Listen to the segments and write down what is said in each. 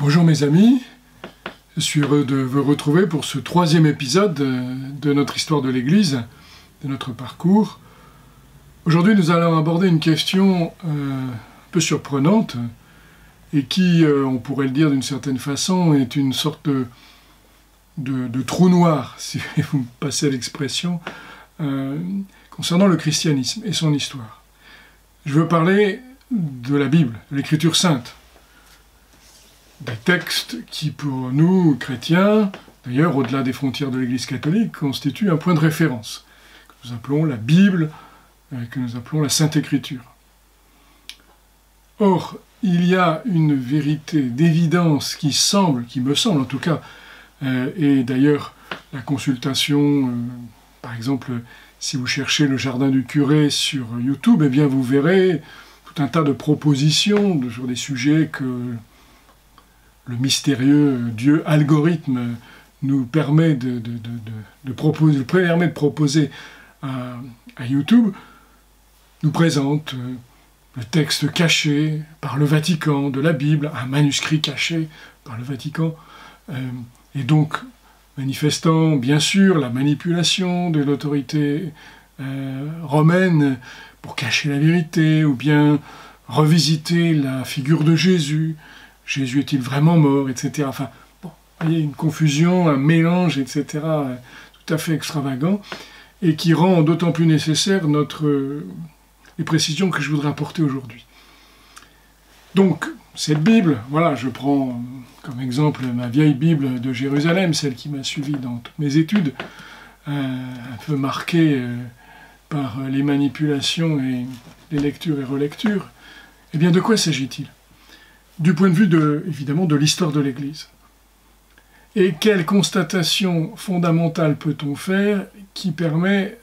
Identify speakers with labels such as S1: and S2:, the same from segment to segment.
S1: Bonjour mes amis, je suis heureux de vous retrouver pour ce troisième épisode de notre histoire de l'Église, de notre parcours. Aujourd'hui nous allons aborder une question un peu surprenante et qui, on pourrait le dire d'une certaine façon, est une sorte de trou noir, si vous me passez l'expression, concernant le christianisme et son histoire. Je veux parler de la Bible, de l'Écriture sainte. Des textes qui, pour nous, chrétiens, d'ailleurs au-delà des frontières de l'Église catholique, constituent un point de référence, que nous appelons la Bible, que nous appelons la Sainte Écriture. Or, il y a une vérité d'évidence qui me semble en tout cas, et d'ailleurs la consultation, par exemple, si vous cherchez le jardin du curé sur YouTube, eh bien vous verrez tout un tas de propositions sur des sujets que le mystérieux Dieu algorithme nous permet de proposer à YouTube, nous présente le texte caché par le Vatican de la Bible, un manuscrit caché par le Vatican, et donc manifestant bien sûr la manipulation de l'autorité romaine pour cacher la vérité, ou bien revisiter la figure de Jésus. Jésus est-il vraiment mort, etc. Enfin, bon, il y a une confusion, un mélange, etc., tout à fait extravagant, et qui rend d'autant plus nécessaire les précisions que je voudrais apporter aujourd'hui. Donc, cette Bible, voilà, je prends comme exemple ma vieille Bible de Jérusalem, celle qui m'a suivi dans toutes mes études, un peu marquée par les manipulations et les lectures et relectures. Eh bien, de quoi s'agit-il ? Du point de vue, évidemment, de l'histoire de l'Église. Et quelle constatation fondamentale peut-on faire qui permet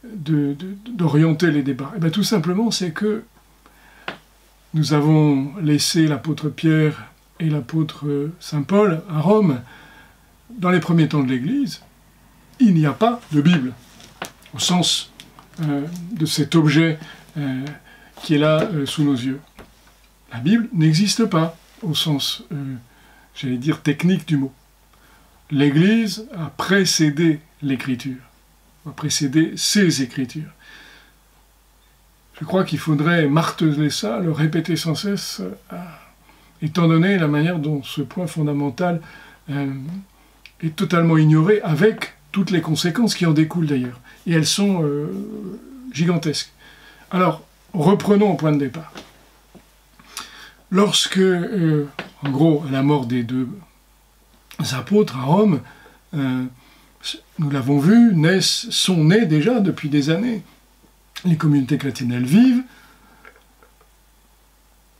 S1: d'orienter les débats ? Eh bien, tout simplement, c'est que nous avons laissé l'apôtre Pierre et l'apôtre Saint Paul à Rome. Dans les premiers temps de l'Église, il n'y a pas de Bible, au sens de cet objet qui est là sous nos yeux. La Bible n'existe pas, au sens, j'allais dire, technique du mot. L'Église a précédé l'Écriture, a précédé ses Écritures. Je crois qu'il faudrait marteler ça, le répéter sans cesse, étant donné la manière dont ce point fondamental est totalement ignoré, avec toutes les conséquences qui en découlent d'ailleurs. Et elles sont gigantesques. Alors, reprenons au point de départ. Lorsque, en gros, à la mort des deux apôtres à Rome, nous l'avons vu, sont nées déjà depuis des années. Les communautés chrétiennes, elles vivent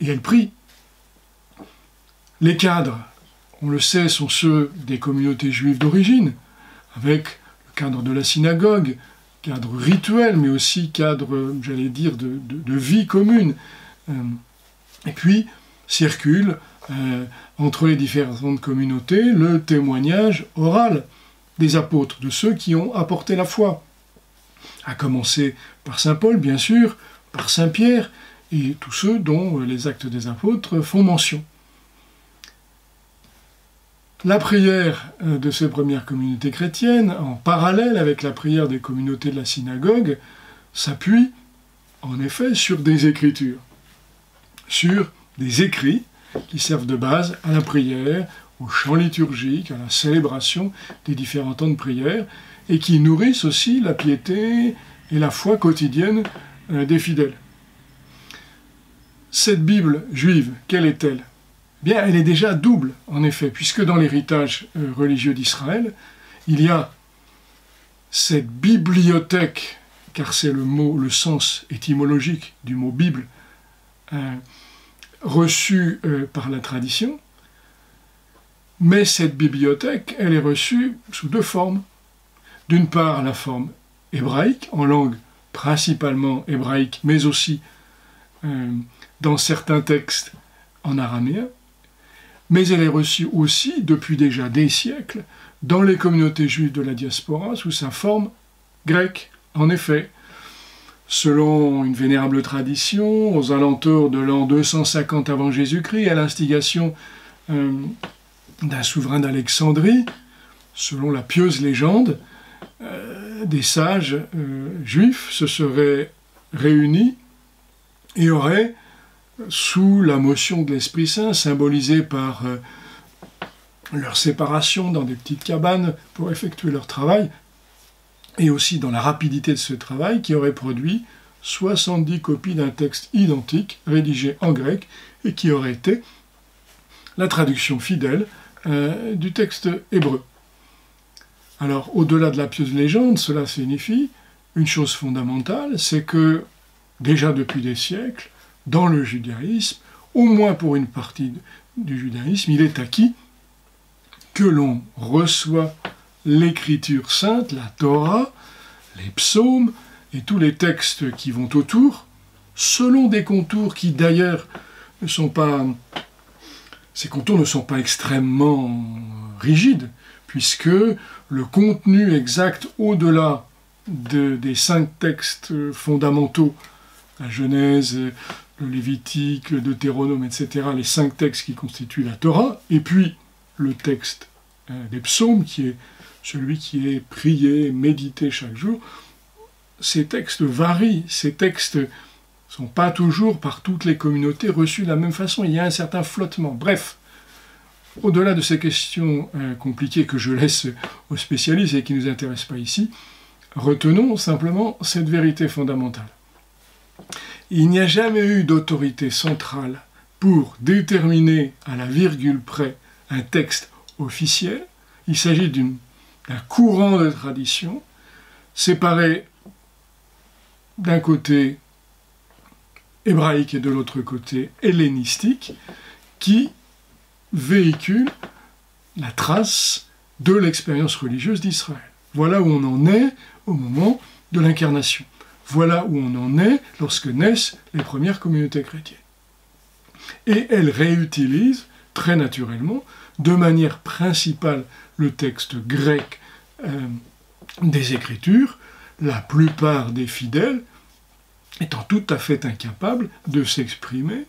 S1: et elles prient. Les cadres, on le sait, sont ceux des communautés juives d'origine, avec le cadre de la synagogue, cadre rituel, mais aussi cadre, j'allais dire, de vie commune. Et puis, circule entre les différentes communautés le témoignage oral des apôtres, de ceux qui ont apporté la foi. À commencer par Saint Paul, bien sûr, par Saint Pierre, et tous ceux dont les Actes des Apôtres font mention. La prière de ces premières communautés chrétiennes, en parallèle avec la prière des communautés de la synagogue, s'appuie en effet sur des écritures, sur des écrits qui servent de base à la prière, au chant liturgique, à la célébration des différents temps de prière, et qui nourrissent aussi la piété et la foi quotidienne des fidèles. Cette Bible juive, quelle est-elle ? Eh bien, elle est déjà double, en effet, puisque dans l'héritage religieux d'Israël, il y a cette bibliothèque, car c'est le sens étymologique du mot Bible, reçue par la tradition, mais cette bibliothèque, elle est reçue sous deux formes. D'une part, la forme hébraïque, en langue principalement hébraïque, mais aussi dans certains textes en araméen, mais elle est reçue aussi, depuis déjà des siècles, dans les communautés juives de la diaspora, sous sa forme grecque. En effet, Selon une vénérable tradition, aux alentours de l'an 250 avant Jésus-Christ, à l'instigation d'un souverain d'Alexandrie, selon la pieuse légende, des sages juifs se seraient réunis et auraient, sous la motion de l'Esprit Saint, symbolisée par leur séparation dans des petites cabanes pour effectuer leur travail, et aussi dans la rapidité de ce travail, qui aurait produit 70 copies d'un texte identique, rédigé en grec, et qui aurait été la traduction fidèle du texte hébreu. Alors, au-delà de la pieuse légende, cela signifie une chose fondamentale, c'est que, déjà depuis des siècles, dans le judaïsme, au moins pour une partie du judaïsme, il est acquis que l'on reçoit l'écriture sainte, la Torah, les psaumes et tous les textes qui vont autour, selon des contours qui d'ailleurs ne sont pas... Ces contours ne sont pas extrêmement rigides, puisque le contenu exact au-delà des 5 textes fondamentaux, la Genèse, le Lévitique, le Deutéronome, etc., les 5 textes qui constituent la Torah, et puis le texte des psaumes, qui est celui qui est prié, médité chaque jour, ces textes varient, ces textes ne sont pas toujours par toutes les communautés reçus de la même façon, il y a un certain flottement. Bref, au-delà de ces questions compliquées que je laisse aux spécialistes et qui ne nous intéressent pas ici, retenons simplement cette vérité fondamentale. Il n'y a jamais eu d'autorité centrale pour déterminer à la virgule près un texte officiel. Il s'agit d'un courant de tradition séparé d'un côté hébraïque et de l'autre côté hellénistique qui véhicule la trace de l'expérience religieuse d'Israël. Voilà où on en est au moment de l'incarnation. Voilà où on en est lorsque naissent les premières communautés chrétiennes. Et elles réutilisent très naturellement, de manière principale, le texte grec des Écritures, la plupart des fidèles étant tout à fait incapables de s'exprimer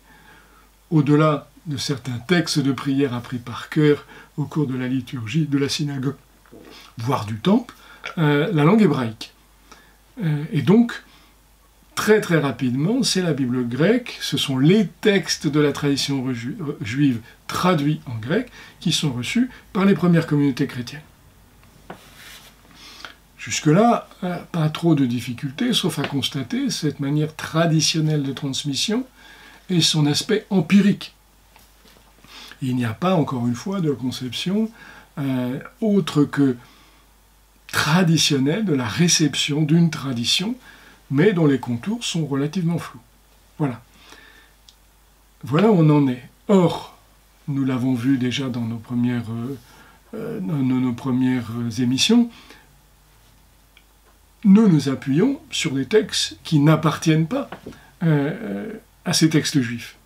S1: au-delà de certains textes de prière appris par cœur au cours de la liturgie de la synagogue, voire du temple, la langue hébraïque. Et donc, très très rapidement, c'est la Bible grecque, ce sont les textes de la tradition juive traduits en grec qui sont reçus par les premières communautés chrétiennes. Jusque-là, pas trop de difficultés, sauf à constater cette manière traditionnelle de transmission et son aspect empirique. Il n'y a pas, encore une fois, de conception autre que traditionnelle de la réception d'une tradition, mais dont les contours sont relativement flous. Voilà. Voilà où on en est. Or, nous l'avons vu déjà dans nos premières émissions, nous nous appuyons sur des textes qui n'appartiennent pas à ces textes juifs,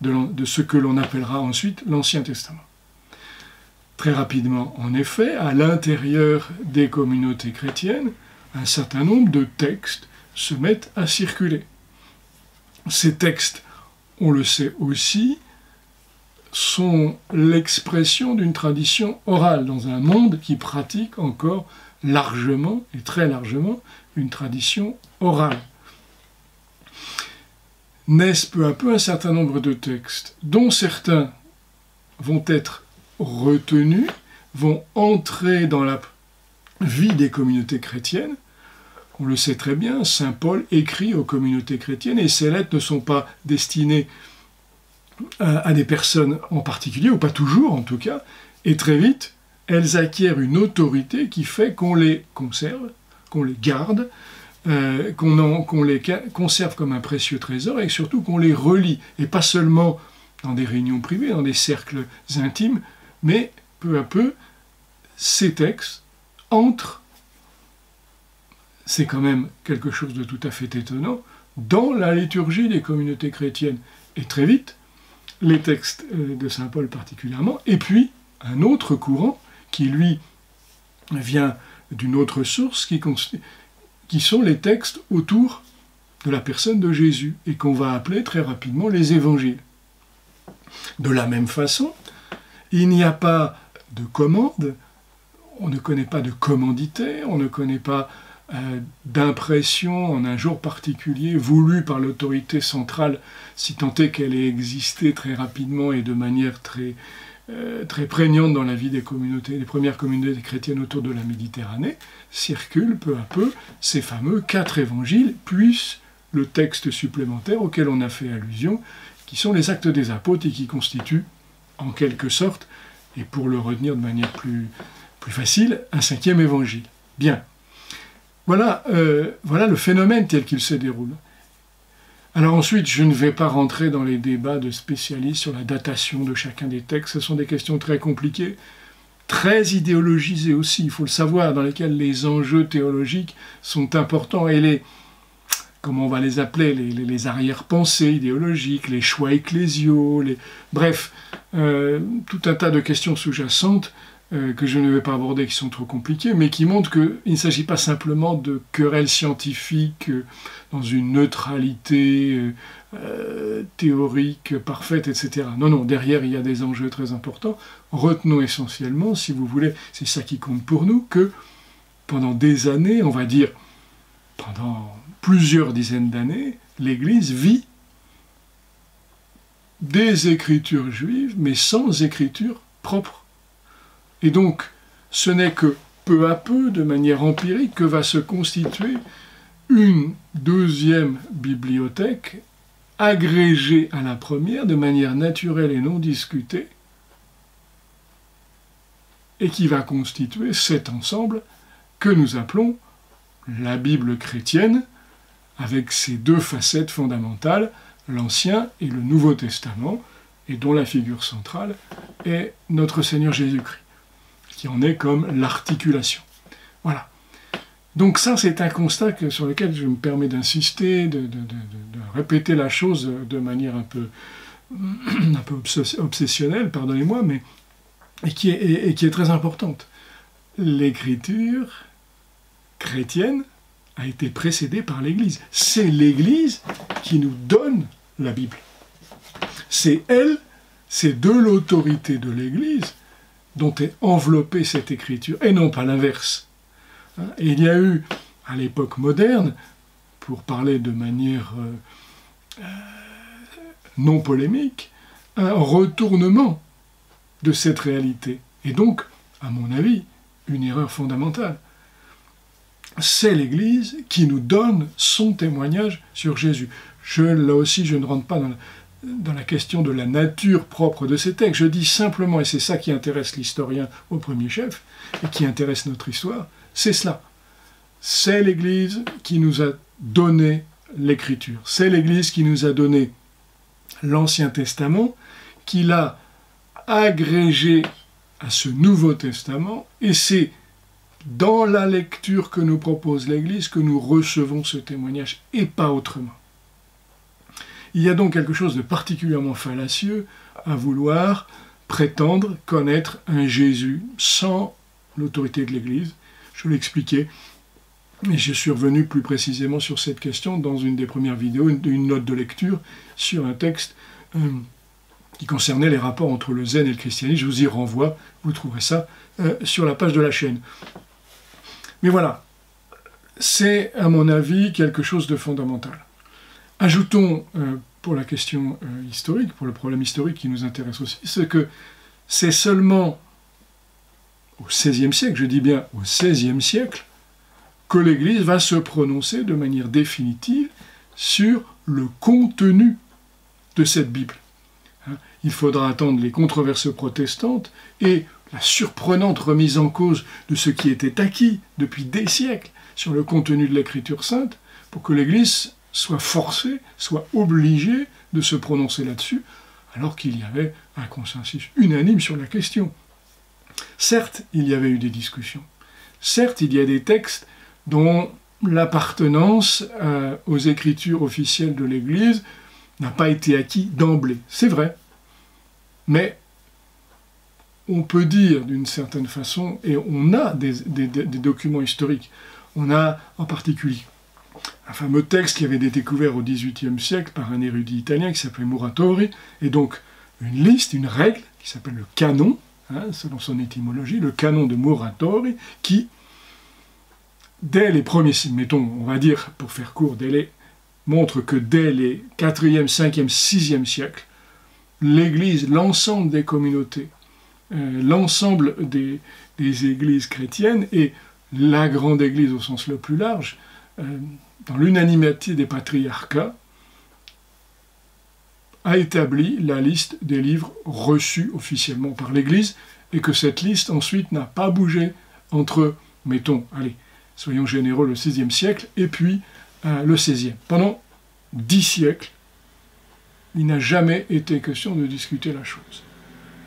S1: de ce que l'on appellera ensuite l'Ancien Testament. Très rapidement, en effet, à l'intérieur des communautés chrétiennes, un certain nombre de textes se mettent à circuler. Ces textes, on le sait aussi, sont l'expression d'une tradition orale dans un monde qui pratique encore largement, et très largement, une tradition orale. Naissent peu à peu un certain nombre de textes, dont certains vont être retenus, vont entrer dans la vie des communautés chrétiennes. On le sait très bien, saint Paul écrit aux communautés chrétiennes, et ces lettres ne sont pas destinées à des personnes en particulier, ou pas toujours en tout cas, et très vite, elles acquièrent une autorité qui fait qu'on les conserve, qu'on les garde, qu'on les conserve comme un précieux trésor, et surtout qu'on les relie, et pas seulement dans des réunions privées, dans des cercles intimes, mais peu à peu, ces textes entrent, c'est quand même quelque chose de tout à fait étonnant, dans la liturgie des communautés chrétiennes. Et très vite, les textes de saint Paul particulièrement, et puis un autre courant qui, lui, vient d'une autre source, qui sont les textes autour de la personne de Jésus, et qu'on va appeler très rapidement les évangiles. De la même façon, il n'y a pas de commande, on ne connaît pas de commandité, on ne connaît pas d'impression en un jour particulier voulu par l'autorité centrale, si tant est qu'elle ait existé très rapidement et de manière très prégnante dans la vie des premières communautés chrétiennes autour de la Méditerranée, circulent peu à peu ces fameux 4 évangiles, puis le texte supplémentaire auquel on a fait allusion, qui sont les Actes des Apôtres et qui constituent, en quelque sorte, et pour le retenir de manière plus facile, un 5e évangile. Bien. Voilà le phénomène tel qu'il se déroule. Alors ensuite, je ne vais pas rentrer dans les débats de spécialistes sur la datation de chacun des textes. Ce sont des questions très compliquées, très idéologisées aussi, il faut le savoir, dans lesquelles les enjeux théologiques sont importants et comment on va les appeler, les arrière-pensées idéologiques, les choix ecclésiaux, bref, tout un tas de questions sous-jacentes que je ne vais pas aborder, qui sont trop compliquées, mais qui montrent qu'il ne s'agit pas simplement de querelles scientifiques dans une neutralité théorique parfaite, etc. Non, non, derrière il y a des enjeux très importants. Retenons essentiellement, si vous voulez, c'est ça qui compte pour nous, que pendant des années, on va dire pendant plusieurs dizaines d'années, l'Église vit des écritures juives, mais sans écriture propre. Et donc, ce n'est que peu à peu, de manière empirique, que va se constituer une deuxième bibliothèque agrégée à la première, de manière naturelle et non discutée, et qui va constituer cet ensemble que nous appelons la Bible chrétienne, avec ses 2 facettes fondamentales, l'Ancien et le Nouveau Testament, et dont la figure centrale est notre Seigneur Jésus-Christ, qui en est comme l'articulation. Voilà. Donc ça, c'est un constat sur lequel je me permets d'insister, de répéter la chose de manière un peu obsessionnelle, pardonnez-moi, mais et qui est très importante. L'écriture chrétienne a été précédée par l'Église. C'est l'Église qui nous donne la Bible. C'est de l'autorité de l'Église dont est enveloppée cette écriture, et non pas l'inverse. Et il y a eu, à l'époque moderne, pour parler de manière non polémique, un retournement de cette réalité. Et donc, à mon avis, une erreur fondamentale. C'est l'Église qui nous donne son témoignage sur Jésus. Là aussi, je ne rentre pas dans la question de la nature propre de ces textes. Je dis simplement, et c'est ça qui intéresse l'historien au premier chef, et qui intéresse notre histoire, c'est cela. C'est l'Église qui nous a donné l'Écriture. C'est l'Église qui nous a donné l'Ancien Testament, qui l'a agrégé à ce Nouveau Testament, et c'est dans la lecture que nous propose l'Église que nous recevons ce témoignage, et pas autrement. Il y a donc quelque chose de particulièrement fallacieux à vouloir prétendre connaître un Jésus sans l'autorité de l'Église. Je l'expliquais, et je suis revenu plus précisément sur cette question dans une des premières vidéos, une note de lecture sur un texte qui concernait les rapports entre le zen et le christianisme. Je vous y renvoie, vous trouverez ça sur la page de la chaîne. Mais voilà, c'est à mon avis quelque chose de fondamental. Ajoutons, pour la question historique, pour le problème historique qui nous intéresse aussi, c'est que c'est seulement au XVIe siècle, je dis bien au XVIe siècle, que l'Église va se prononcer de manière définitive sur le contenu de cette Bible. Il faudra attendre les controverses protestantes et la surprenante remise en cause de ce qui était acquis depuis des siècles sur le contenu de l'Écriture sainte pour que l'Église soit forcée, soit obligée de se prononcer là-dessus, alors qu'il y avait un consensus unanime sur la question. Certes, il y avait eu des discussions. Certes, il y a des textes dont l'appartenance aux Écritures officielles de l'Église n'a pas été acquis d'emblée. C'est vrai. Mais on peut dire d'une certaine façon, et on a des documents historiques, on a en particulier un fameux texte qui avait été découvert au XVIIIe siècle par un érudit italien qui s'appelait Muratori, et donc une liste, une règle, qui s'appelle le canon, selon son étymologie, le canon de Muratori, qui, dès les premiers, mettons, on va dire, pour faire court, montre que dès les 4e, 5e, 6e siècles, l'Église, l'ensemble des communautés, l'ensemble des églises chrétiennes et la grande Église au sens le plus large, dans l'unanimité des patriarcats, a établi la liste des livres reçus officiellement par l'Église et que cette liste ensuite n'a pas bougé entre, mettons, allez, soyons généreux, le XVIe siècle et puis le XVIe. Pendant 10 siècles, il n'a jamais été question de discuter la chose.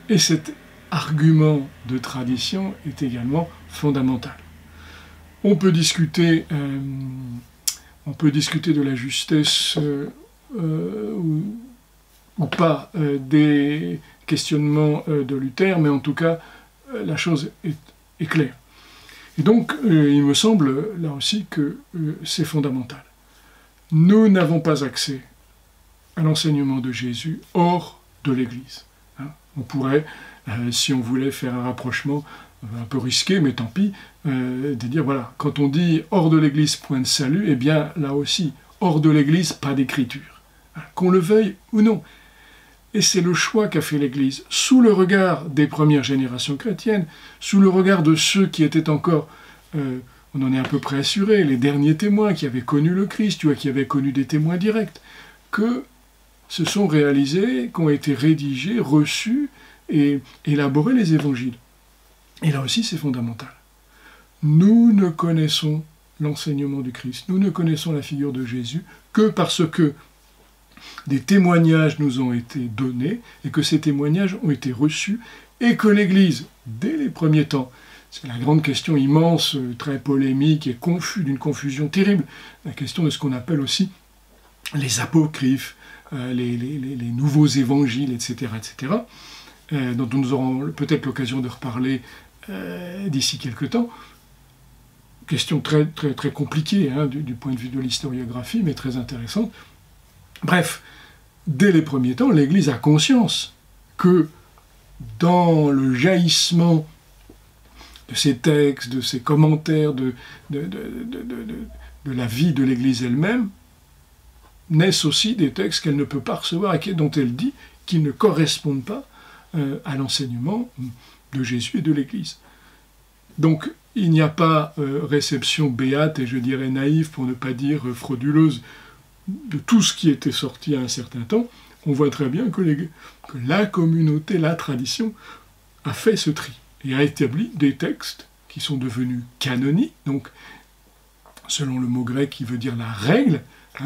S1: Et cet argument de tradition est également fondamental. On peut discuter de la justesse ou pas des questionnements de Luther, mais en tout cas, la chose est claire. Et donc, il me semble, là aussi, que c'est fondamental. Nous n'avons pas accès à l'enseignement de Jésus hors de l'Église. On pourrait, si on voulait faire un rapprochement un peu risqué, mais tant pis, de dire, voilà, quand on dit hors de l'Église, point de salut, eh bien, là aussi, hors de l'Église, pas d'écriture. Qu'on le veuille ou non. Et c'est le choix qu'a fait l'Église, sous le regard des premières générations chrétiennes, sous le regard de ceux qui étaient encore, on en est à peu près assuré, les derniers témoins qui avaient connu le Christ, qui avaient connu des témoins directs, que se sont réalisés, qu'ont été rédigés, reçus et élaborés les évangiles. Et là aussi, c'est fondamental. Nous ne connaissons l'enseignement du Christ, nous ne connaissons la figure de Jésus que parce que des témoignages nous ont été donnés et que ces témoignages ont été reçus et que l'Église, dès les premiers temps, c'est la grande question immense, très polémique et d'une confusion terrible, la question de ce qu'on appelle aussi les apocryphes, les nouveaux évangiles, etc., dont nous aurons peut-être l'occasion de reparler d'ici quelques temps. Question très, très, très compliquée du point de vue de l'historiographie, mais très intéressante. Bref, dès les premiers temps, l'Église a conscience que dans le jaillissement de ces textes, de ces commentaires, de la vie de l'Église elle-même, naissent aussi des textes qu'elle ne peut pas recevoir et dont elle dit qu'ils ne correspondent pas à l'enseignement de Jésus et de l'Église. Donc, il n'y a pas réception béate et je dirais naïve, pour ne pas dire frauduleuse, de tout ce qui était sorti à un certain temps. On voit très bien que la communauté, la tradition, a fait ce tri et a établi des textes qui sont devenus canoniques, donc selon le mot grec qui veut dire la règle,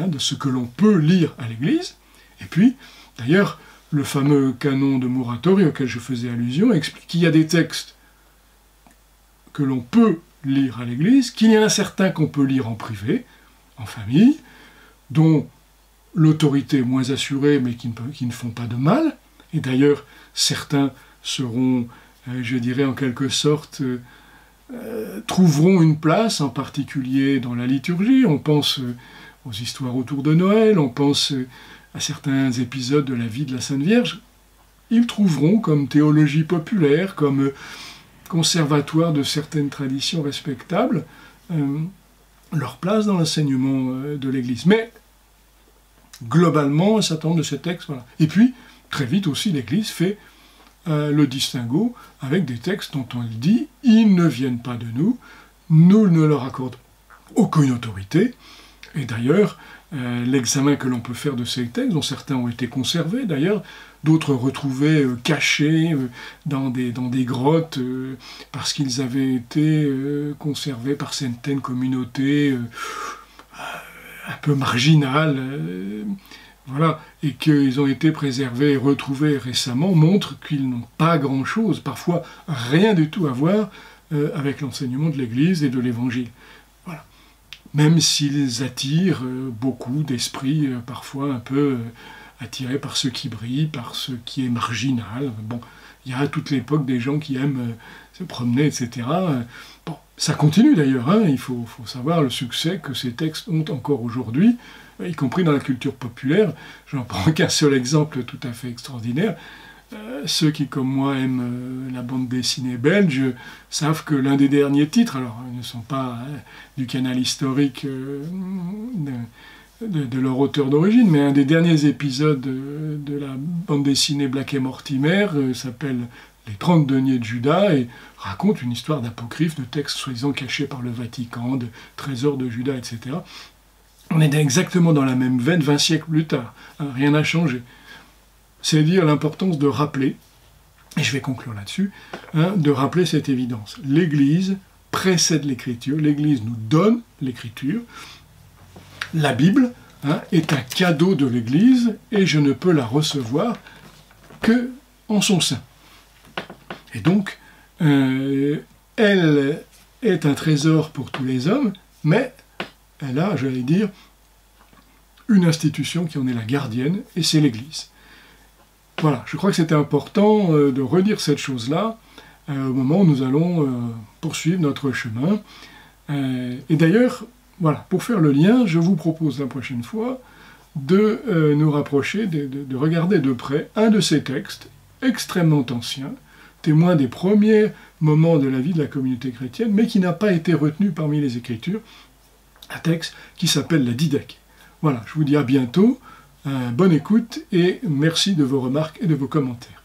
S1: de ce que l'on peut lire à l'Église. Et puis, d'ailleurs, le fameux canon de Muratori auquel je faisais allusion explique qu'il y a des textes que l'on peut lire à l'Église, qu'il y en a certains qu'on peut lire en privé, en famille, dont l'autorité est moins assurée, mais qui ne font pas de mal. Et d'ailleurs, certains seront, je dirais en quelque sorte, trouveront une place, en particulier dans la liturgie. On pense aux histoires autour de Noël, on pense à certains épisodes de la vie de la Sainte Vierge. Ils trouveront, comme théologie populaire, comme conservatoire de certaines traditions respectables, leur place dans l'enseignement de l'Église. Mais, globalement, un certain nombre de ces textes, voilà. Et puis, très vite aussi, l'Église fait le distinguo avec des textes dont on dit « ils ne viennent pas de nous, nous ne leur accordons aucune autorité ». Et d'ailleurs, l'examen que l'on peut faire de ces textes, dont certains ont été conservés d'ailleurs, d'autres retrouvés cachés dans des grottes parce qu'ils avaient été conservés par certaines communautés un peu marginales, voilà, et qu'ils ont été préservés et retrouvés récemment, montrent qu'ils n'ont pas grand-chose, parfois rien du tout à voir avec l'enseignement de l'Église et de l'Évangile. Voilà. Même s'ils attirent beaucoup d'esprits, parfois un peu attirés par ce qui brille, par ce qui est marginal. Bon, il y a à toute l'époque des gens qui aiment se promener, etc. Bon, Ça continue d'ailleurs, hein, il faut savoir le succès que ces textes ont encore aujourd'hui, y compris dans la culture populaire. J'en prends qu'un seul exemple tout à fait extraordinaire. Ceux qui, comme moi, aiment la bande dessinée belge savent que l'un des derniers titres, alors ils ne sont pas du canal historique de leur auteur d'origine, mais un des derniers épisodes de la bande dessinée Black et Mortimer s'appelle Les 30 deniers de Judas et raconte une histoire d'apocryphe, de textes soi-disant cachés par le Vatican, de trésors de Judas, etc. On est exactement dans la même veine 20 siècles plus tard, hein, rien n'a changé. C'est dire l'importance de rappeler, et je vais conclure là-dessus, hein, de rappeler cette évidence. L'Église précède l'Écriture, l'Église nous donne l'Écriture, la Bible hein, est un cadeau de l'Église, et je ne peux la recevoir que en son sein. Et donc, elle est un trésor pour tous les hommes, mais elle a, j'allais dire, une institution qui en est la gardienne, et c'est l'Église. Voilà, je crois que c'était important de redire cette chose-là au moment où nous allons poursuivre notre chemin. Et d'ailleurs, voilà, pour faire le lien, je vous propose la prochaine fois de nous rapprocher, de regarder de près un de ces textes extrêmement anciens, témoin des premiers moments de la vie de la communauté chrétienne, mais qui n'a pas été retenu parmi les Écritures, un texte qui s'appelle la Didaché. Voilà, je vous dis à bientôt, bonne écoute et merci de vos remarques et de vos commentaires.